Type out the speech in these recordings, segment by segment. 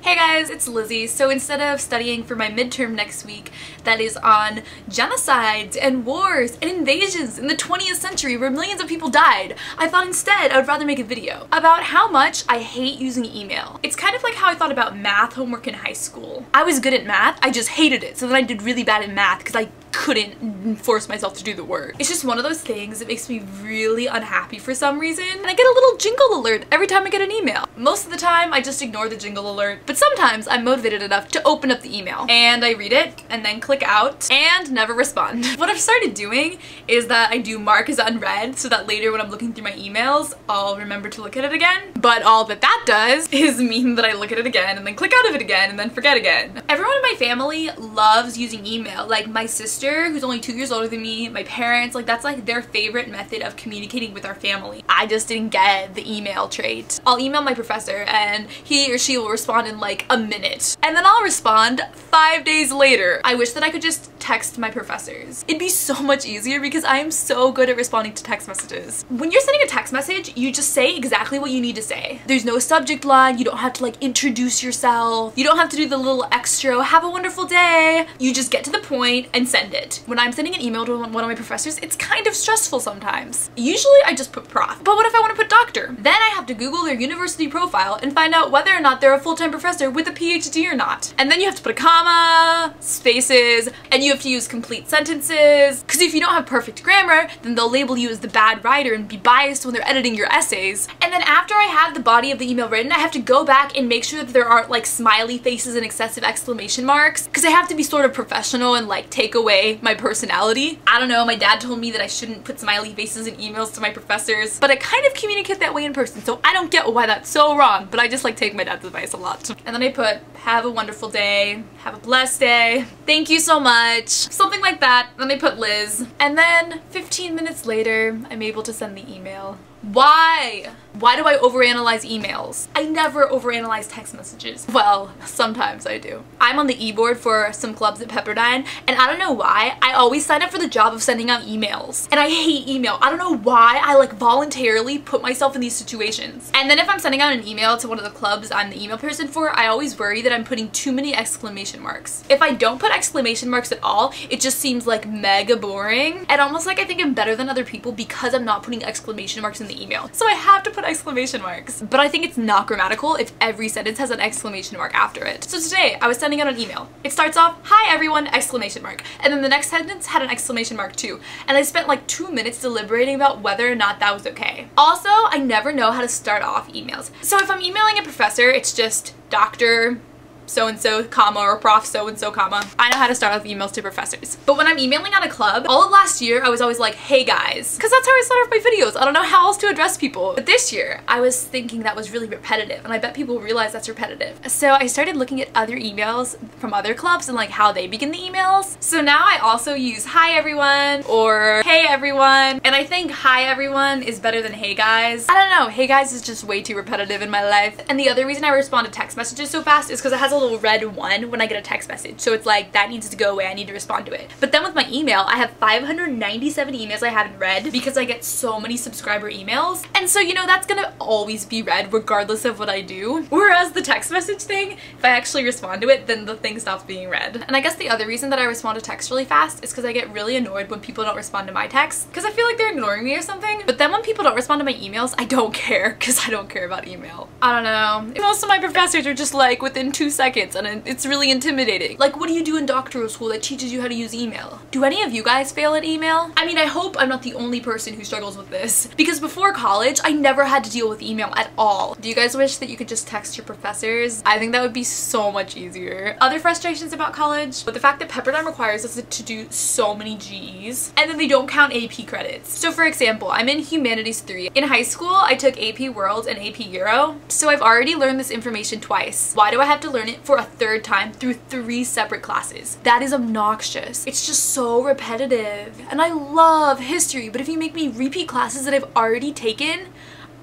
Hey guys, it's Lizzie. So instead of studying for my midterm next week that is on genocides and wars and invasions in the 20th century where millions of people died, I thought instead I would rather make a video about how much I hate using email. It's kind of like how I thought about math homework in high school. I was good at math, I just hated it, so then I did really bad at math because I couldn't force myself to do the work. It's just one of those things that makes me really unhappy for some reason, and I get a little jingle alert every time I get an email. Most of the time I just ignore the jingle alert, but sometimes I'm motivated enough to open up the email and I read it and then click out and never respond. What I've started doing is that I do mark as unread so that later when I'm looking through my emails I'll remember to look at it again, but all that does is mean that I look at it again and then click out of it again and then forget again. Everyone in my family loves using email. Like my sister, who's only 2 years older than me, my parents, like that's like their favorite method of communicating with our family. I just didn't get the email trait. I'll email my professor and he or she will respond in like a minute, and then I'll respond 5 days later. I wish that I could just text my professors. It'd be so much easier because I am so good at responding to text messages. When you're sending a text message, you just say exactly what you need to say. There's no subject line, you don't have to like introduce yourself, you don't have to do the little extra have a wonderful day. You just get to the point and send it. When I'm sending an email to one of my professors, it's kind of stressful sometimes. Usually I just put prof, but what if I want to put doctor? Then I have to Google their university profile and find out whether or not they're a full-time professor with a PhD or not. And then you have to put a comma, spaces, and you have to use complete sentences, because if you don't have perfect grammar, then they'll label you as the bad writer and be biased when they're editing your essays. And then after I have the body of the email written, I have to go back and make sure that there aren't like smiley faces and excessive exclamation marks, because I have to be sort of professional and like take away my personality. I don't know, my dad told me that I shouldn't put smiley faces in emails to my professors, but I kind of communicate that way in person, so I don't get why that's so wrong, but I just like take my dad's advice a lot. And then I put, have a wonderful day, have a blessed day, thank you so much, something like that. Then I put Liz, and then 15 minutes later, I'm able to send the email. Why? Why do I overanalyze emails? I never overanalyze text messages. Well, sometimes I do. I'm on the e-board for some clubs at Pepperdine, and I don't know why, I always sign up for the job of sending out emails. And I hate email. I don't know why I like voluntarily put myself in these situations. And then if I'm sending out an email to one of the clubs I'm the email person for, I always worry that I'm putting too many exclamation marks. If I don't put exclamation marks at all, it just seems like mega boring and almost like I think I'm better than other people because I'm not putting exclamation marks in the email. So I have to put exclamation marks. But I think it's not grammatical if every sentence has an exclamation mark after it. So today I was sending out an email. It starts off, hi everyone, exclamation mark. And then the next sentence had an exclamation mark too. And I spent like 2 minutes deliberating about whether or not that was okay. Also, I never know how to start off emails. So if I'm emailing a professor, it's just Dr. so-and-so, comma, or prof so-and-so, comma. I know how to start off emails to professors. But when I'm emailing at a club, all of last year, I was always like, hey guys, because that's how I start off my videos. I don't know how else to address people. But this year, I was thinking that was really repetitive, and I bet people realize that's repetitive. So I started looking at other emails from other clubs and like how they begin the emails. So now I also use hi everyone, or hey everyone, and I think hi everyone is better than hey guys. I don't know, hey guys is just way too repetitive in my life. And the other reason I respond to text messages so fast is because it has a little red 1 when I get a text message, so it's like that needs to go away, I need to respond to it. But then with my email, I have 597 emails I haven't read because I get so many subscriber emails, and so you know that's gonna always be read regardless of what I do. Whereas the text message thing, if I actually respond to it, then the thing stops being read. And I guess the other reason that I respond to text really fast is because I get really annoyed when people don't respond to my texts because I feel like they're ignoring me or something. But then when people don't respond to my emails, I don't care because I don't care about email. I don't know. Most of my professors are just like within 2 seconds, and it's really intimidating. Like, what do you do in doctoral school that teaches you how to use email? Do any of you guys fail at email? I mean, I hope I'm not the only person who struggles with this, because before college, I never had to deal with email at all. Do you guys wish that you could just text your professors? I think that would be so much easier. Other frustrations about college, but the fact that Pepperdine requires us to do so many GEs, and then they don't count AP credits. So for example, I'm in Humanities 3. In high school, I took AP World and AP Euro, so I've already learned this information twice. Why do I have to learn it for a third time through 3 separate classes? That is obnoxious. It's just so repetitive. And I love history, but if you make me repeat classes that I've already taken,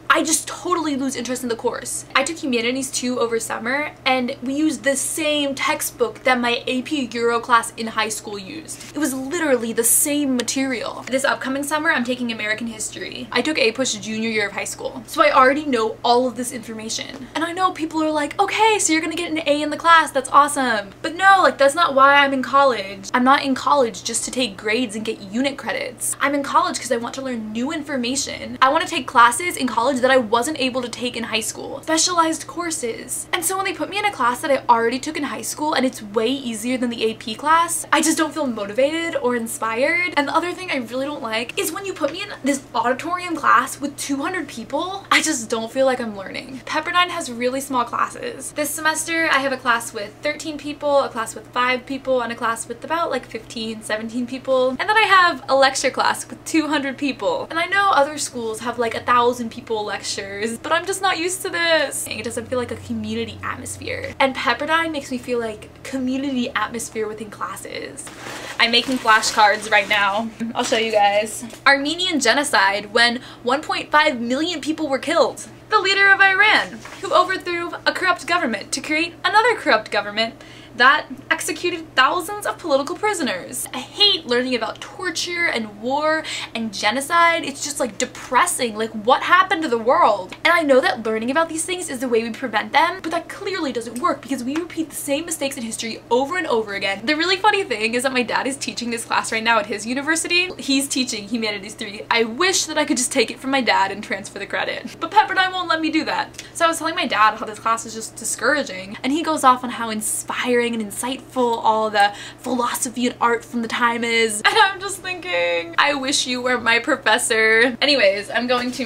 I just totally lose interest in the course. I took Humanities 2 over summer, and we used the same textbook that my AP Euro class in high school used. It was literally the same material. This upcoming summer, I'm taking American History. I took APUSH junior year of high school, so I already know all of this information. And I know people are like, okay, so you're gonna get an A in the class, that's awesome. But no, like that's not why I'm in college. I'm not in college just to take grades and get unit credits. I'm in college because I want to learn new information. I want to take classes in college that I wasn't able to take in high school. Specialized courses. And so when they put me in a class that I already took in high school and it's way easier than the AP class, I just don't feel motivated or inspired. And the other thing I really don't like is when you put me in this auditorium class with 200 people, I just don't feel like I'm learning. Pepperdine has really small classes. This semester I have a class with 13 people, a class with 5 people, and a class with about like 15, 17 people. And then I have a lecture class with 200 people. And I know other schools have like 1,000 people lectures, but I'm just not used to this. It doesn't feel like a community atmosphere. And Pepperdine makes me feel like community atmosphere within classes. I'm making flashcards right now. I'll show you guys. Armenian genocide, when 1.5 million people were killed. The leader of Iran, who overthrew a corrupt government to create another corrupt government that executed thousands of political prisoners. I hate learning about torture and war and genocide. It's just like depressing. Like, what happened to the world? And I know that learning about these things is the way we prevent them, but that clearly doesn't work because we repeat the same mistakes in history over and over again. The really funny thing is that my dad is teaching this class right now at his university. He's teaching Humanities 3. I wish that I could just take it from my dad and transfer the credit, but Pepperdine won't let me do that. So I was telling my dad how this class is just discouraging, and he goes off on how inspiring and insightful all the philosophy and art from the time is. And I'm just thinking, I wish you were my professor. Anyways, I'm going to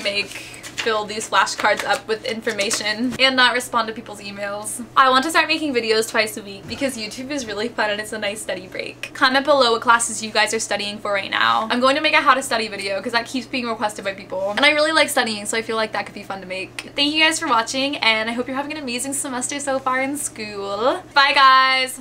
fill these flashcards up with information and not respond to people's emails. I want to start making videos twice a week because YouTube is really fun and it's a nice study break. Comment below what classes you guys are studying for right now. I'm going to make a how to study video because that keeps being requested by people. And I really like studying, so I feel like that could be fun to make. Thank you guys for watching, and I hope you're having an amazing semester so far in school. Bye guys!